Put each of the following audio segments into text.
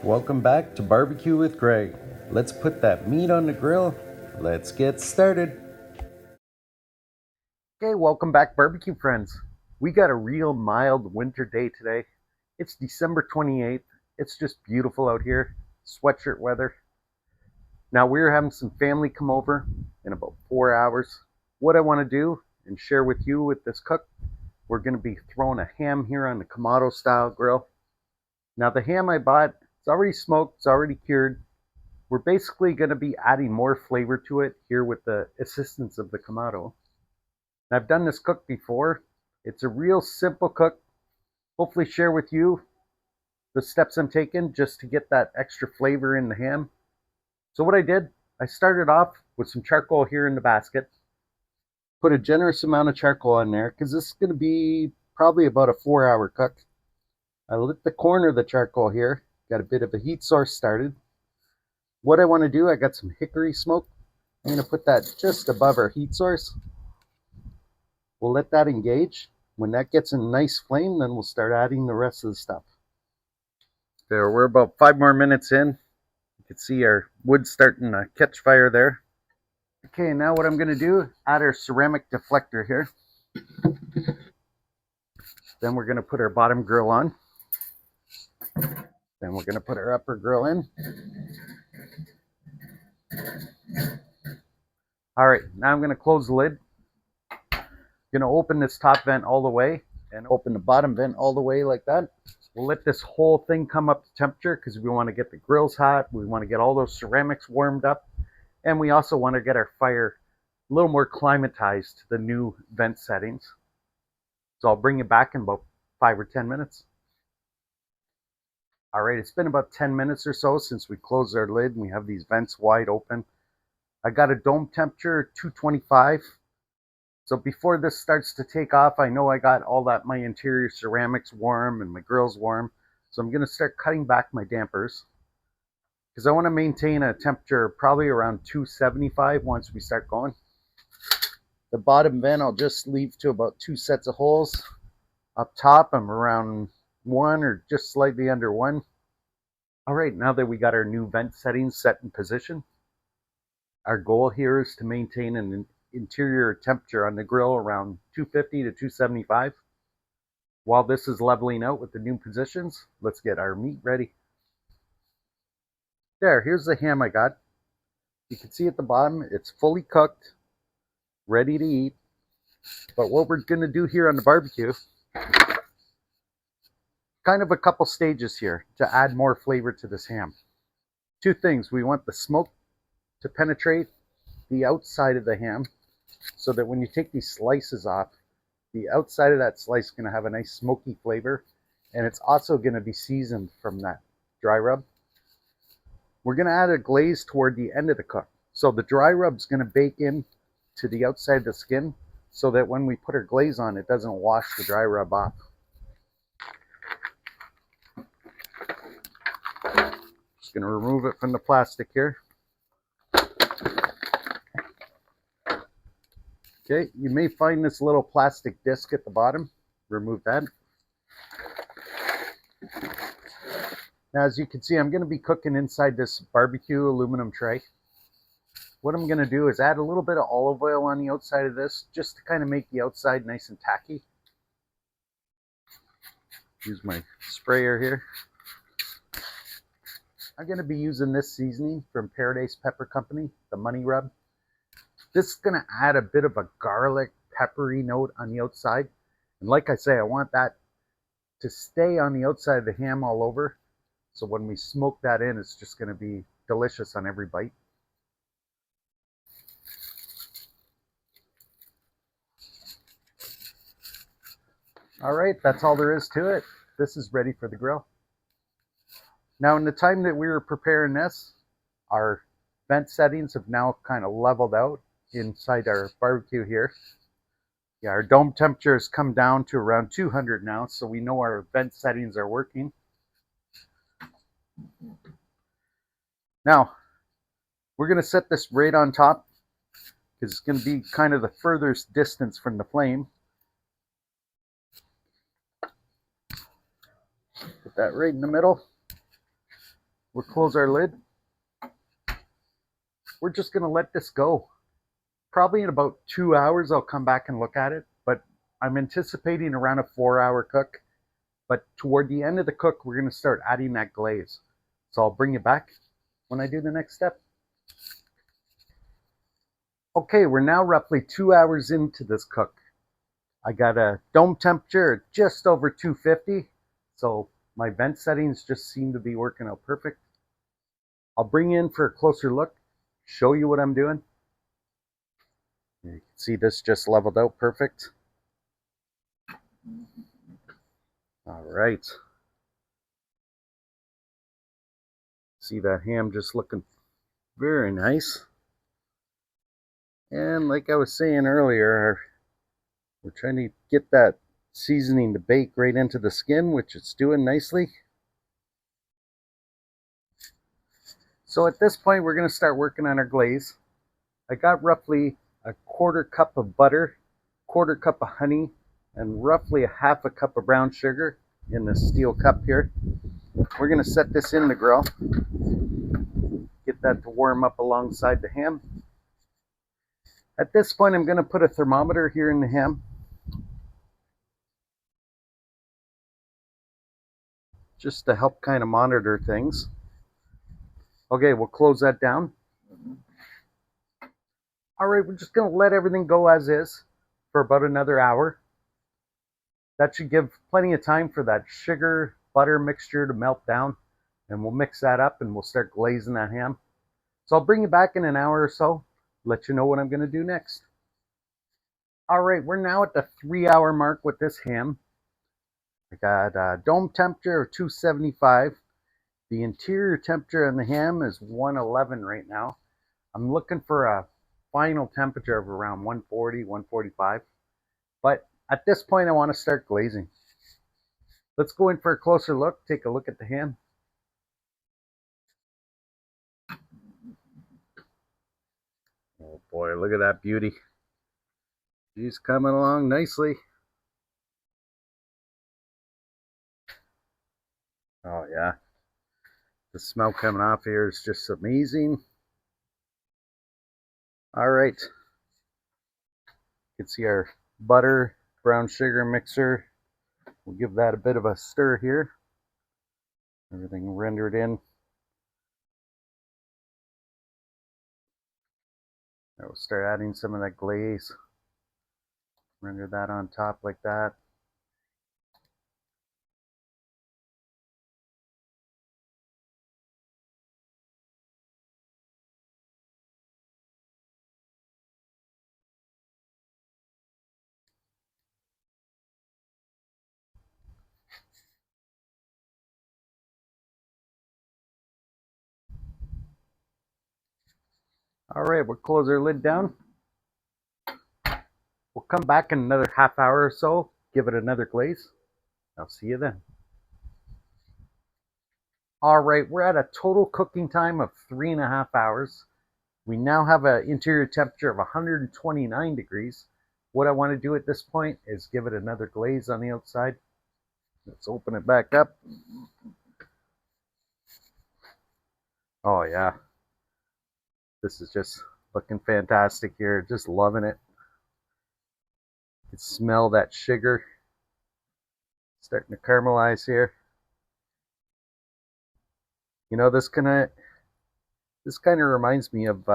Welcome back to Barbecue with Greg. Let's put that meat on the grill. Let's get started. Okay, welcome back, barbecue friends. We got a real mild winter day today. It's December 28th. It's just beautiful out here. Sweatshirt weather. Now we're having some family come over in about 4 hours. What I want to do and share with you with this cook, we're going to be throwing a ham here on the Kamado style grill. Now the ham I bought, it's already smoked, it's already cured. We're basically going to be adding more flavor to it here with the assistance of the Kamado. And I've done this cook before. It's a real simple cook. Hopefully share with you the steps I'm taking just to get that extra flavor in the ham. So what I did, I started off with some charcoal here in the basket. Put a generous amount of charcoal on there because this is going to be probably about a 4-hour cook. I lit the corner of the charcoal here, got a bit of a heat source started. What I want to do, I got some hickory smoke. I'm going to put that just above our heat source. We'll let that engage. When that gets a nice flame, then we'll start adding the rest of the stuff. There, we're about 5 more minutes in. You can see our wood starting to catch fire there. Okay, now what I'm going to do, add our ceramic deflector here. Then we're going to put our bottom grill on. Then we're going to put our upper grill in. All right, now I'm going to close the lid. Going to open this top vent all the way and open the bottom vent all the way like that. We'll let this whole thing come up to temperature because we want to get the grills hot. We want to get all those ceramics warmed up. And we also want to get our fire a little more climatized to the new vent settings. So I'll bring it back in about 5 or 10 minutes. All right, it's been about 10 minutes or so since we closed our lid and we have these vents wide open. I got a dome temperature 225. So before this starts to take off, I know I got all that my interior ceramics warm and my grills warm. So I'm going to start cutting back my dampers because I want to maintain a temperature probably around 275 once we start going. The bottom vent I'll just leave to about 2 sets of holes. Up top I'm around 1 or just slightly under 1. All right, now that we got our new vent settings set in position, our goal here is to maintain an interior temperature on the grill around 250 to 275. While this is leveling out with the new positions, let's get our meat ready. There, here's the ham I got. You can see at the bottom, it's fully cooked, ready to eat. But what we're going to do here on the barbecue, kind of a couple stages here to add more flavor to this ham. 2 things. We want the smoke to penetrate the outside of the ham so that when you take these slices off, the outside of that slice is going to have a nice smoky flavor, and it's also going to be seasoned from that dry rub. We're going to add a glaze toward the end of the cook. So the dry rub is going to bake in to the outside of the skin so that when we put our glaze on, it doesn't wash the dry rub off. Just going to remove it from the plastic here. Okay, you may find this little plastic disc at the bottom. Remove that. Now, as you can see, I'm going to be cooking inside this barbecue aluminum tray. What I'm going to do is add a little bit of olive oil on the outside of this just to kind of make the outside nice and tacky. Use my sprayer here. I'm going to be using this seasoning from Paradise Pepper Company, the Money Rub. This is going to add a bit of a garlic, peppery note on the outside. And like I say, I want that to stay on the outside of the ham all over. So when we smoke that in, it's just going to be delicious on every bite. All right, that's all there is to it. This is ready for the grill. Now, in the time that we were preparing this, our vent settings have now kind of leveled out inside our barbecue here. Yeah, our dome temperature has come down to around 200 now, so we know our vent settings are working. Now, we're going to set this right on top because it's going to be kind of the furthest distance from the flame. Put that right in the middle. we'll close our lid. We're just going to let this go. Probably in about 2 hours, I'll come back and look at it, but I'm anticipating around a 4-hour cook. But toward the end of the cook, we're going to start adding that glaze. So I'll bring you back when I do the next step. Okay, we're now roughly 2 hours into this cook. I got a dome temperature at just over 250, so my vent settings just seem to be working out perfect. I'll bring you in for a closer look, show you what I'm doing. You can see this just leveled out perfect. All right. See that ham just looking very nice. And like I was saying earlier, we're trying to get that seasoning to bake right into the skin, which it's doing nicely. So at this point, we're going to start working on our glaze. I got roughly a 1/4 cup of butter, 1/4 cup of honey, and roughly a 1/2 cup of brown sugar in the steel cup here. We're going to set this in the grill, get that to warm up alongside the ham. At this point, I'm going to put a thermometer here in the ham, just to help kind of monitor things. Okay, we'll close that down. All right, we're just going to let everything go as is for about another hour. That should give plenty of time for that sugar butter mixture to melt down, and we'll mix that up and we'll start glazing that ham. So I'll bring you back in an hour or so, let you know what I'm going to do next. All right, we're now at the 3-hour mark with this ham. I got a dome temperature of 275. The interior temperature on the ham is 111 right now. I'm looking for a final temperature of around 140, 145. But at this point, I want to start glazing. Let's go in for a closer look, take a look at the ham. Oh boy, look at that beauty. She's coming along nicely. Oh yeah. The smell coming off here is just amazing. All right. You can see our butter, brown sugar mixer. We'll give that a bit of a stir here. Everything rendered in. I will start adding some of that glaze. Render that on top like that. All right, we'll close our lid down. We'll come back in another half hour or so, give it another glaze. I'll see you then. All right, we're at a total cooking time of 3.5 hours. We now have an interior temperature of 129 degrees. What I want to do at this point is give it another glaze on the outside. Let's open it back up. Oh yeah, this is just looking fantastic here. Just loving it. You can smell that sugar starting to caramelize here. You know, this kind of reminds me of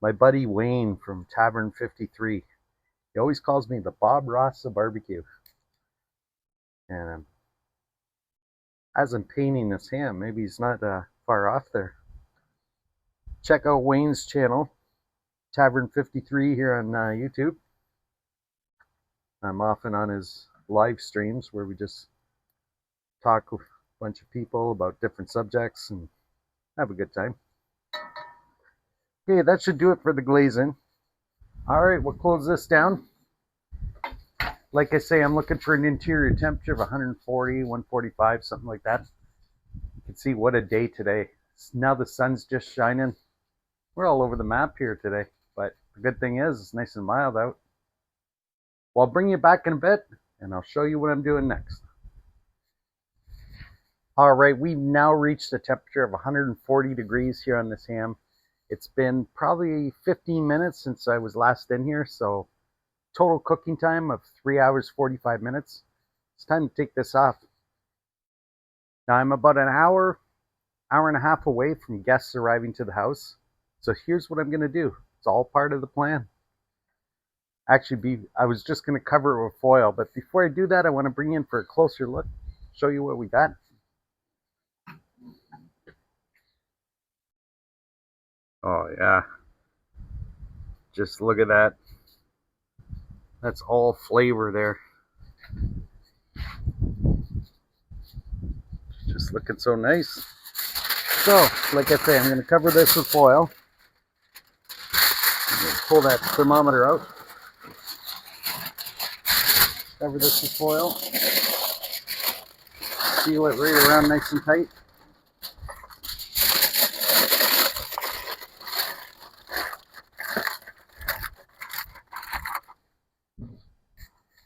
my buddy Wayne from Tavern 53. He always calls me the Bob Ross of barbecue. And as I'm painting this ham, maybe he's not far off there. Check out Wayne's channel, Tavern 53 here on YouTube. I'm often on his live streams where we just talk with a bunch of people about different subjects and have a good time. Okay, that should do it for the glazing. All right, we'll close this down. Like I say, I'm looking for an interior temperature of 140, 145, something like that. You can see what a day today. Now the sun's just shining. We're all over the map here today, but the good thing is it's nice and mild out. Well, I'll bring you back in a bit and I'll show you what I'm doing next. All right, we've now reached a temperature of 140 degrees here on this ham. It's been probably 15 minutes since I was last in here, so total cooking time of 3 hours 45 minutes. It's time to take this off. Now I'm about an hour and a half away from guests arriving to the house. So here's what I'm going to do. It's all part of the plan. Actually, I was just going to cover it with foil, but before I do that, I want to bring in for a closer look, show you what we got. Oh yeah, just look at that. That's all flavor there. Just looking so nice. So, like I say, I'm going to cover this with foil. I'm going to pull that thermometer out. Cover this with foil. Seal it right around nice and tight.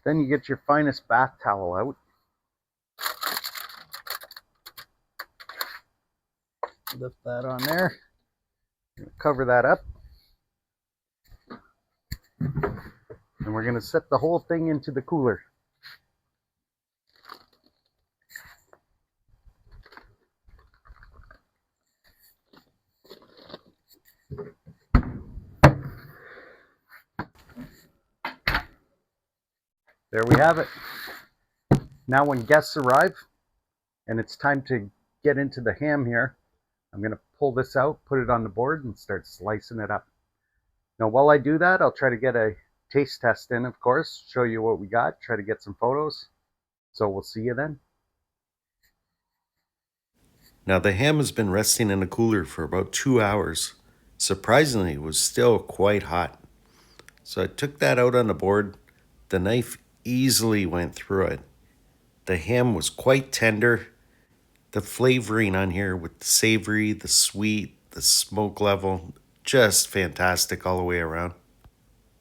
Then you get your finest bath towel out. Lift that on there. Cover that up. And we're going to set the whole thing into the cooler. There we have it. Now when guests arrive and it's time to get into the ham here, I'm going to pull this out, put it on the board, and start slicing it up. Now while I do that, I'll try to get a taste test in, of course, show you what we got, try to get some photos. So we'll see you then. Now the ham has been resting in a cooler for about 2 hours. Surprisingly, it was still quite hot. So I took that out on the board. The knife easily went through it. The ham was quite tender. The flavoring on here with the savory, the sweet, the smoke level, just fantastic all the way around.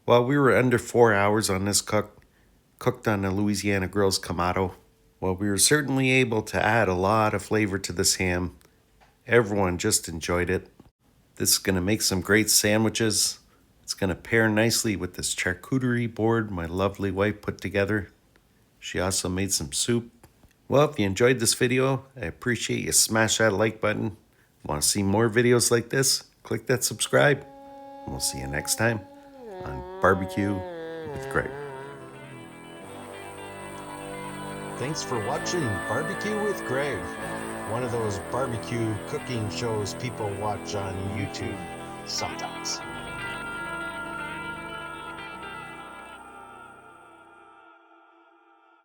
While we were under 4 hours on this cooked on the Louisiana Grills Kamado, while we were certainly able to add a lot of flavor to this ham, everyone just enjoyed it. This is going to make some great sandwiches. It's going to pair nicely with this charcuterie board my lovely wife put together. She also made some soup. Well, if you enjoyed this video, I appreciate you smash that like button. Want to see more videos like this? Click that subscribe. And we'll see you next time on Barbecue with Greg. Thanks for watching Barbecue with Greg, one of those barbecue cooking shows people watch on YouTube sometimes.